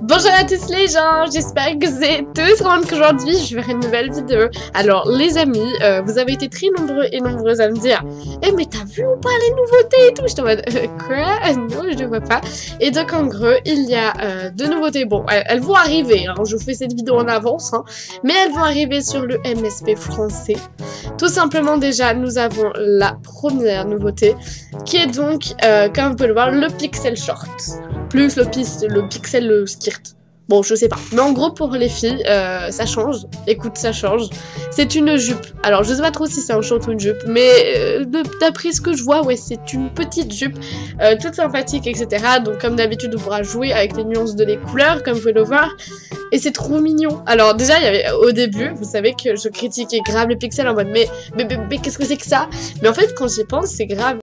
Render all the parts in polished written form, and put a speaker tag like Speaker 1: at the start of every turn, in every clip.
Speaker 1: Bonjour à tous les gens, j'espère que vous êtes tous rentrés qu'aujourd'hui je vais faire une nouvelle vidéo. Alors les amis, vous avez été très nombreux et nombreuses à me dire eh mais t'as vu ou pas les nouveautés et tout. Je te vois quoi? Non, je ne vois pas. Et donc en gros, il y a deux nouveautés. Bon, elles vont arriver, hein. Je vous fais cette vidéo en avance, hein. Mais elles vont arriver sur le MSP français. Tout simplement déjà, nous avons la première nouveauté qui est donc, comme vous pouvez le voir, le Pixel Short. Plus le pixel le skirt. Bon, je sais pas. Mais en gros, pour les filles, ça change. Écoute, ça change. C'est une jupe. Alors, je sais pas trop si c'est un short ou une jupe, mais d'après ce que je vois, ouais, c'est une petite jupe, toute sympathique, etc. Donc, comme d'habitude, on pourra jouer avec les nuances de les couleurs, comme vous pouvez le voir. Et c'est trop mignon. Alors, déjà, il y avait au début, vous savez que je critiquais grave les pixels en mode, mais qu'est-ce que c'est que ça? Mais en fait, quand j'y pense, c'est grave.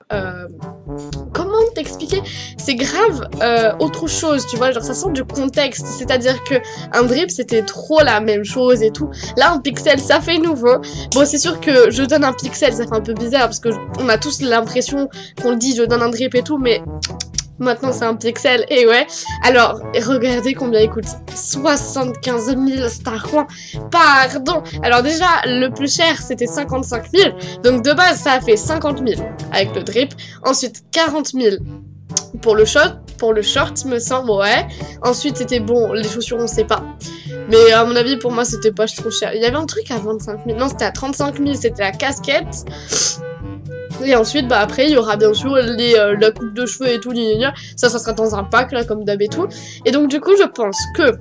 Speaker 1: Comment t'expliquer? C'est grave autre chose, tu vois, genre ça sort du contexte, c'est-à-dire que un drip c'était trop la même chose et tout. Là un pixel ça fait nouveau. Bon c'est sûr que je donne un pixel, ça fait un peu bizarre parce que on a tous l'impression qu'on le dit je donne un drip et tout, mais maintenant c'est un pixel et ouais. Alors regardez combien il coûte, 75 000 Star Coins. Pardon. Alors déjà le plus cher c'était 55 000. Donc de base ça a fait 50 000 avec le drip. Ensuite 40 000 pour le short me semble, ouais. Ensuite c'était bon, les chaussures on sait pas. Mais à mon avis pour moi c'était pas trop cher. Il y avait un truc à 25 000, non c'était à 35 000, c'était la casquette. Et ensuite, bah après, il y aura bien sûr la coupe de cheveux et tout, ça sera dans un pack, là, comme d'hab et tout. Et donc, du coup, je pense que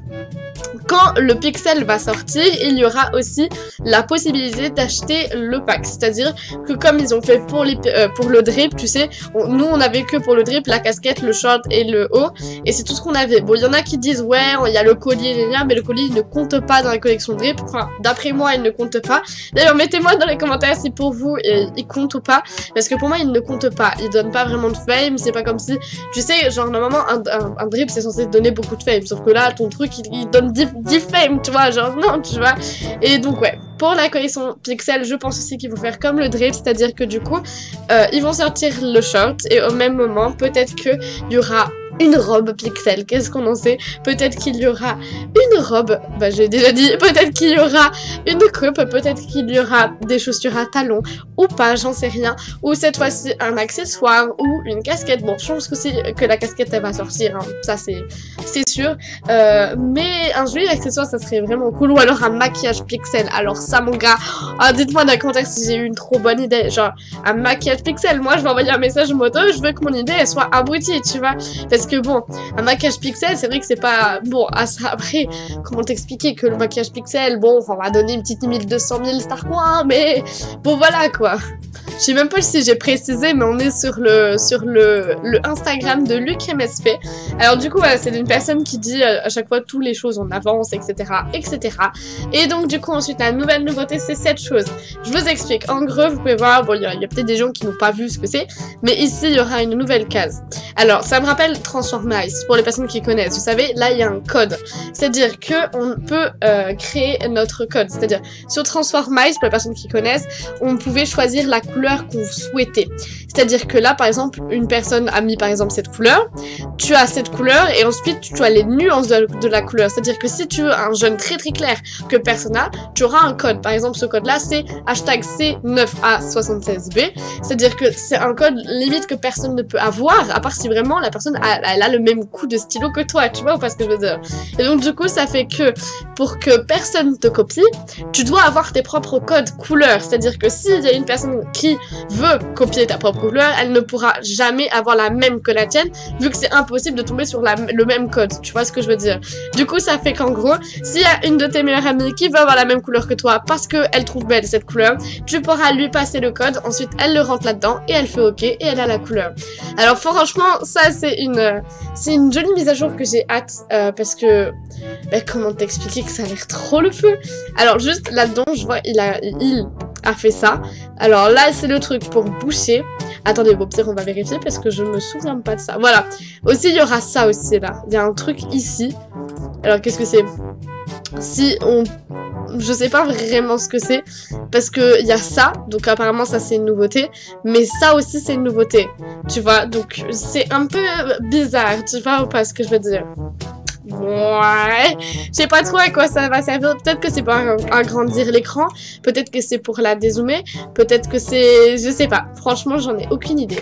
Speaker 1: quand le pixel va sortir, il y aura aussi la possibilité d'acheter le pack. C'est-à-dire que comme ils ont fait pour le drip, tu sais, nous, on avait que pour le drip, la casquette, le short et le haut. Et c'est tout ce qu'on avait. Bon, il y en a qui disent, ouais, il y a le collier, mais le collier, il ne compte pas dans la collection drip. Enfin, d'après moi, il ne compte pas. D'ailleurs, mettez-moi dans les commentaires si pour vous, il compte ou pas. Parce que pour moi, il ne compte pas. Il donne pas vraiment de fame. C'est pas comme si... Tu sais, genre, normalement, un drip, c'est censé donner beaucoup de fame. Sauf que là, ton truc, il donne 10 fame, tu vois. Genre, non, tu vois. Et donc, ouais. Pour la collection Pixel, je pense aussi qu'ils vont faire comme le drip. C'est-à-dire que du coup, ils vont sortir le short. Et au même moment, peut-être qu'il y aura une robe pixel, qu'est-ce qu'on en sait? Peut-être qu'il y aura une robe, bah j'ai déjà dit, peut-être qu'il y aura une coupe, peut-être qu'il y aura des chaussures à talons, ou pas, j'en sais rien, ou cette fois-ci un accessoire, ou une casquette, bon je pense aussi que la casquette elle va sortir, hein. Ça c'est sûr, mais un joli accessoire ça serait vraiment cool, ou alors un maquillage pixel, alors ça mon gars, dites-moi dans les commentaires si j'ai eu une trop bonne idée, genre un maquillage pixel, moi je vais envoyer un message moto, je veux que mon idée elle soit aboutie, tu vois, parce que bon, un maquillage pixel, c'est vrai que c'est pas... Bon, après, comment t'expliquer que le maquillage pixel, bon, on va donner une petite 1200 000 Star Coins, mais bon, voilà, quoi. Je sais même pas si j'ai précisé, mais on est sur le Instagram de Luc MSP. Alors du coup, voilà, c'est une personne qui dit à chaque fois toutes les choses en avance, etc., etc. Et donc du coup, ensuite, la nouvelle nouveauté, c'est cette chose. Je vous explique. En gros, vous pouvez voir, bon, il y a peut-être des gens qui n'ont pas vu ce que c'est, mais ici, il y aura une nouvelle case. Alors, ça me rappelle Transformice, pour les personnes qui connaissent. Vous savez, là, il y a un code. C'est-à-dire qu'on peut créer notre code. C'est-à-dire, sur Transformice, pour les personnes qui connaissent, on pouvait choisir la couleur qu'on souhaitait. C'est-à-dire que là, par exemple, une personne a mis, par exemple, cette couleur. Tu as cette couleur et ensuite, tu as les nuances de la couleur. C'est-à-dire que si tu veux un jaune très très clair que personne n'a, tu auras un code. Par exemple, ce code-là, c'est #C9A76B. C'est-à-dire que c'est un code limite que personne ne peut avoir, à part si vraiment la personne elle a le même coup de stylo que toi, tu vois ou pas ce que je veux dire. Et donc du coup ça fait que pour que personne te copie, tu dois avoir tes propres codes couleurs, c'est-à-dire que s'il y a une personne qui veut copier ta propre couleur, elle ne pourra jamais avoir la même que la tienne, vu que c'est impossible de tomber sur le même code, tu vois ce que je veux dire. Du coup ça fait qu'en gros, s'il y a une de tes meilleures amies qui veut avoir la même couleur que toi parce qu'elle trouve belle cette couleur, tu pourras lui passer le code, ensuite elle le rentre là-dedans et elle fait ok et elle a la couleur. Alors franchement ça c'est une jolie mise à jour que j'ai hâte parce que bah, comment t'expliquer que ça a l'air trop le feu. Alors juste là-dedans je vois il a fait ça. Alors là c'est le truc pour boucher. Attendez, bon pire on va vérifier parce que je me souviens pas de ça. Voilà. Aussi il y aura ça aussi là. Il y a un truc ici. Alors qu'est-ce que c'est? Si on... Je sais pas vraiment ce que c'est, parce que il y a ça, donc apparemment ça c'est une nouveauté, mais ça aussi c'est une nouveauté, tu vois, donc c'est un peu bizarre, tu vois ou pas ce que je veux dire. Ouais, je sais pas trop à quoi ça va servir. Peut-être que c'est pour agrandir l'écran, peut-être que c'est pour la dézoomer, peut-être que c'est... Je sais pas, franchement j'en ai aucune idée.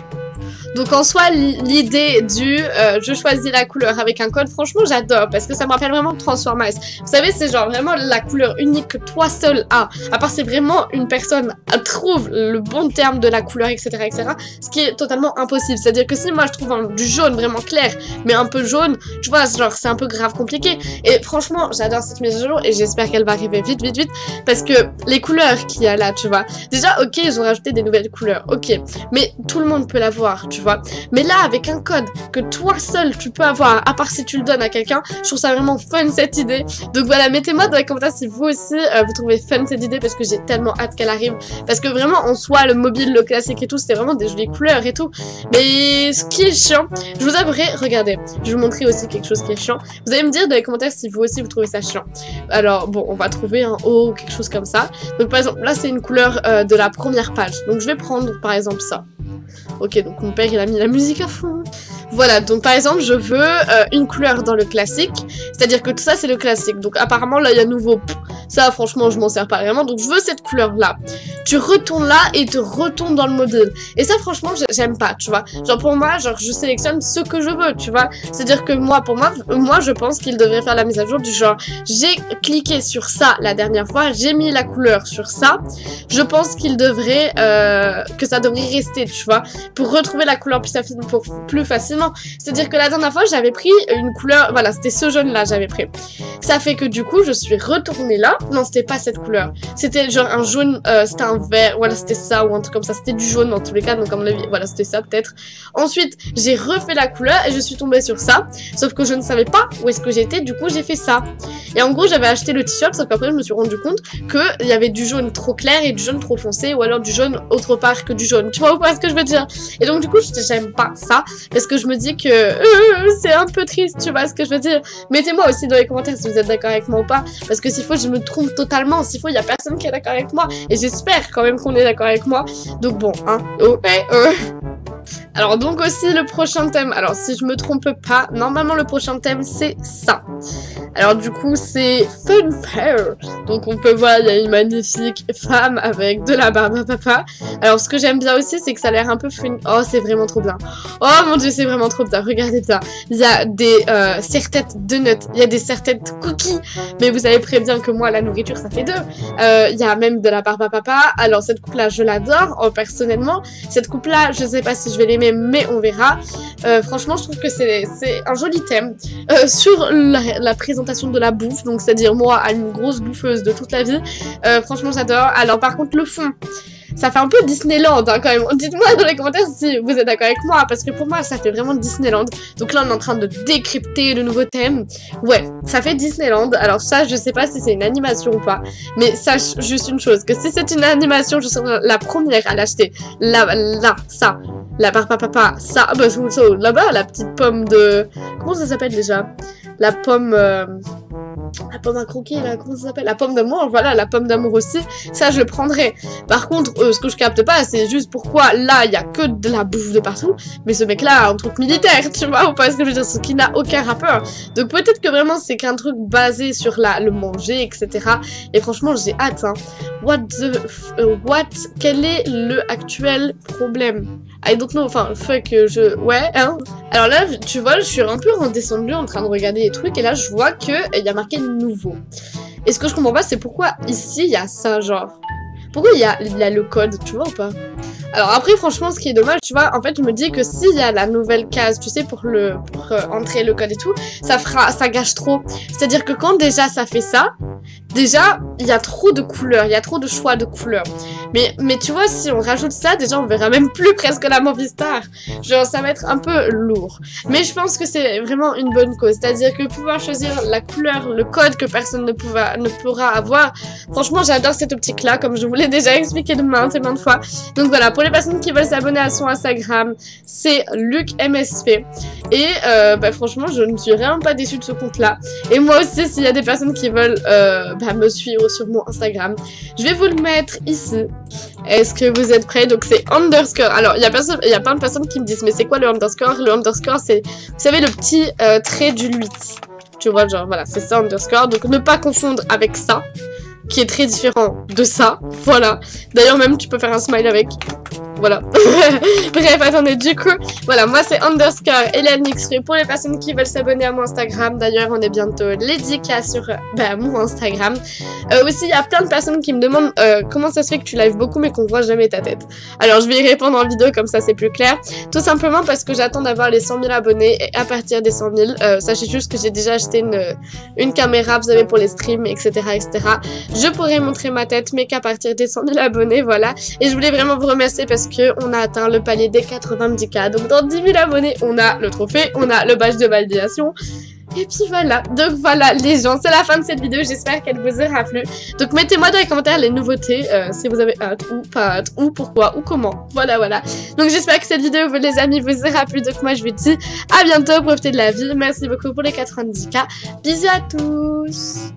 Speaker 1: Donc en soi, l'idée du je choisis la couleur avec un code, franchement j'adore parce que ça me rappelle vraiment Transformers. Vous savez, c'est genre vraiment la couleur unique que toi seul as. À part c'est vraiment une personne trouve le bon terme de la couleur, etc., etc. Ce qui est totalement impossible. C'est-à-dire que si moi je trouve du jaune vraiment clair, mais un peu jaune, tu vois, genre c'est un peu grave compliqué. Et franchement, j'adore cette mise à jour et j'espère qu'elle va arriver vite, vite, vite. Parce que les couleurs qu'il y a là, tu vois. Déjà, ok, ils ont rajouté des nouvelles couleurs, ok. Mais tout le monde peut l'avoir, tu vois. Mais là, avec un code que toi seul tu peux avoir, à part si tu le donnes à quelqu'un, je trouve ça vraiment fun cette idée. Donc voilà, mettez-moi dans les commentaires si vous aussi vous trouvez fun cette idée parce que j'ai tellement hâte qu'elle arrive. Parce que vraiment, en soi, le mobile, le classique et tout, c'était vraiment des jolies couleurs et tout. Mais ce qui est chiant, je vous avouerai, regardez, je vais vous montrer aussi quelque chose qui est chiant. Vous allez me dire dans les commentaires si vous aussi vous trouvez ça chiant. Alors bon, on va trouver un O ou quelque chose comme ça. Donc par exemple, là c'est une couleur de la première page. Donc je vais prendre par exemple ça. Ok, donc mon père il a mis la musique à fond. Voilà, donc par exemple je veux une couleur dans le classique. C'est-à-dire que tout ça c'est le classique. Donc apparemment là il y a nouveau. Ça franchement je m'en sers pas vraiment. Donc je veux cette couleur là. Tu retournes là et te retournes dans le modèle. Et ça franchement j'aime pas, tu vois. Genre pour moi, genre je sélectionne ce que je veux, tu vois. C'est-à-dire que moi, pour moi je pense qu'il devrait faire la mise à jour du genre j'ai cliqué sur ça la dernière fois, j'ai mis la couleur sur ça. Je pense qu'il devrait que ça devrait rester, tu vois, pour retrouver la couleur plus facilement. C'est-à-dire que la dernière fois j'avais pris une couleur, voilà, c'était ce jaune là j'avais pris. Ça fait que du coup je suis retournée là. Non, c'était pas cette couleur. C'était genre un jaune, c'était un vert, voilà, c'était ça ou un truc comme ça. C'était du jaune dans tous les cas, donc à mon avis, voilà, c'était ça peut-être. Ensuite, j'ai refait la couleur et je suis tombée sur ça. Sauf que je ne savais pas où est-ce que j'étais, du coup j'ai fait ça. Et en gros, j'avais acheté le t-shirt, sauf qu'après je me suis rendu compte qu'il y avait du jaune trop clair et du jaune trop foncé, ou alors du jaune autre part que du jaune. Tu vois ce que je veux dire? Et donc du coup, j'aime pas ça, parce que je me dis que c'est un peu triste, tu vois ce que je veux dire? Mettez-moi aussi dans les commentaires si vous êtes d'accord avec moi ou pas, parce que s'il faut, je me trompe totalement. S'il faut, il y a personne qui est d'accord avec moi, et j'espère quand même qu'on est d'accord avec moi. Donc bon, hein, Alors donc aussi le prochain thème, alors si je me trompe pas, normalement le prochain thème c'est ça. Alors du coup c'est Fun Fair. Donc on peut voir il y a une magnifique femme avec de la barbe à papa. Alors ce que j'aime bien aussi c'est que ça a l'air un peu fun. Oh c'est vraiment trop bien. Oh mon dieu c'est vraiment trop bien, regardez bien. Il y a des serre-têtes de nuts, il y a des serre-têtes cookies. Mais vous savez très bien que moi la nourriture ça fait deux. Il y a même de la barbe à papa. Alors cette coupe là je l'adore personnellement. Cette coupe là je sais pas si je vais l'aimer mais on verra. Franchement je trouve que c'est un joli thème sur la présentation de la bouffe, donc c'est à dire moi à une grosse bouffeuse de toute la vie. Franchement j'adore. Alors par contre le fond ça fait un peu Disneyland hein, quand même. Dites-moi dans les commentaires si vous êtes d'accord avec moi, parce que pour moi ça fait vraiment Disneyland. Donc là on est en train de décrypter le nouveau thème. Ouais, ça fait Disneyland. Alors ça je sais pas si c'est une animation ou pas, mais sache juste une chose, que si c'est une animation je serai la première à l'acheter. Là, ça, la barbe à papa, ça, bah là-bas la petite pomme de... Comment ça s'appelle déjà? La pomme à croquer là, comment ça s'appelle? La pomme d'amour, voilà, la pomme d'amour aussi, ça je le prendrais. Par contre, ce que je capte pas, c'est juste pourquoi là il y a que de la bouffe de partout, mais ce mec là a un truc militaire, tu vois, ou pas ce que je veux dire, ce qui n'a aucun rapport. Donc peut-être que vraiment c'est qu'un truc basé sur le manger, etc. Et franchement j'ai hâte, hein. Quel est le actuel problème? I don't know, enfin, ouais, hein. Alors là, tu vois, je suis un peu redescendue en train de regarder les trucs, et là, je vois qu'il y a marqué nouveau. Et ce que je comprends pas, c'est pourquoi ici, il y a ça, genre. Pourquoi il y a le code, tu vois ou pas? Alors après, franchement, ce qui est dommage, tu vois, en fait, je me dis que s'il y a la nouvelle case, tu sais, pour entrer le code et tout, ça gâche trop. C'est-à-dire que quand déjà ça fait ça, déjà, il y a trop de couleurs, il y a trop de choix de couleurs. Mais tu vois, si on rajoute ça, déjà, on verra même plus presque la Movistar. Genre, ça va être un peu lourd. Mais je pense que c'est vraiment une bonne cause. C'est-à-dire que pouvoir choisir la couleur, le code que personne ne pourra avoir. Franchement, j'adore cette optique-là, comme je vous l'ai déjà expliqué de maintes et maintes fois. Donc voilà, pour les personnes qui veulent s'abonner à son Instagram, c'est LucMSP. Et bah, franchement, je ne suis vraiment pas déçue de ce compte-là. Et moi aussi, s'il y a des personnes qui veulent me suivre sur mon Instagram, je vais vous le mettre ici. Est-ce que vous êtes prêts? Donc c'est underscore. Alors il y a plein de personnes qui me disent mais c'est quoi le underscore? Le underscore c'est, vous savez, le petit trait du 8. tu vois, genre voilà, c'est ça underscore. Donc ne pas confondre avec ça, qui est très différent de ça, voilà. D'ailleurs même tu peux faire un smile avec, voilà. Bref, attendez, du coup, voilà, moi c'est underscore Hélène Nixfree pour les personnes qui veulent s'abonner à mon Instagram. D'ailleurs, on est bientôt les 10K sur mon Instagram. Aussi, il y a plein de personnes qui me demandent comment ça se fait que tu lives beaucoup mais qu'on voit jamais ta tête. Alors, je vais y répondre en vidéo, comme ça c'est plus clair. Tout simplement parce que j'attends d'avoir les 100 000 abonnés et à partir des 100 000, sachez juste que j'ai déjà acheté une caméra, vous savez, pour les streams, etc., etc. Je pourrais montrer ma tête, mais qu'à partir des 100 000 abonnés, voilà. Et je voulais vraiment vous remercier parce que on a atteint le palier des 90K. Donc dans 10 000 abonnés, on a le trophée, on a le badge de validation. Et puis voilà, donc voilà les gens, c'est la fin de cette vidéo, j'espère qu'elle vous aura plu. Donc mettez-moi dans les commentaires les nouveautés, si vous avez hâte ou pas hâte, ou pourquoi, ou comment, voilà. Donc j'espère que cette vidéo, vous les amis, vous aura plu. Donc moi je vous dis à bientôt, profitez de la vie, merci beaucoup pour les 90K, bisous à tous.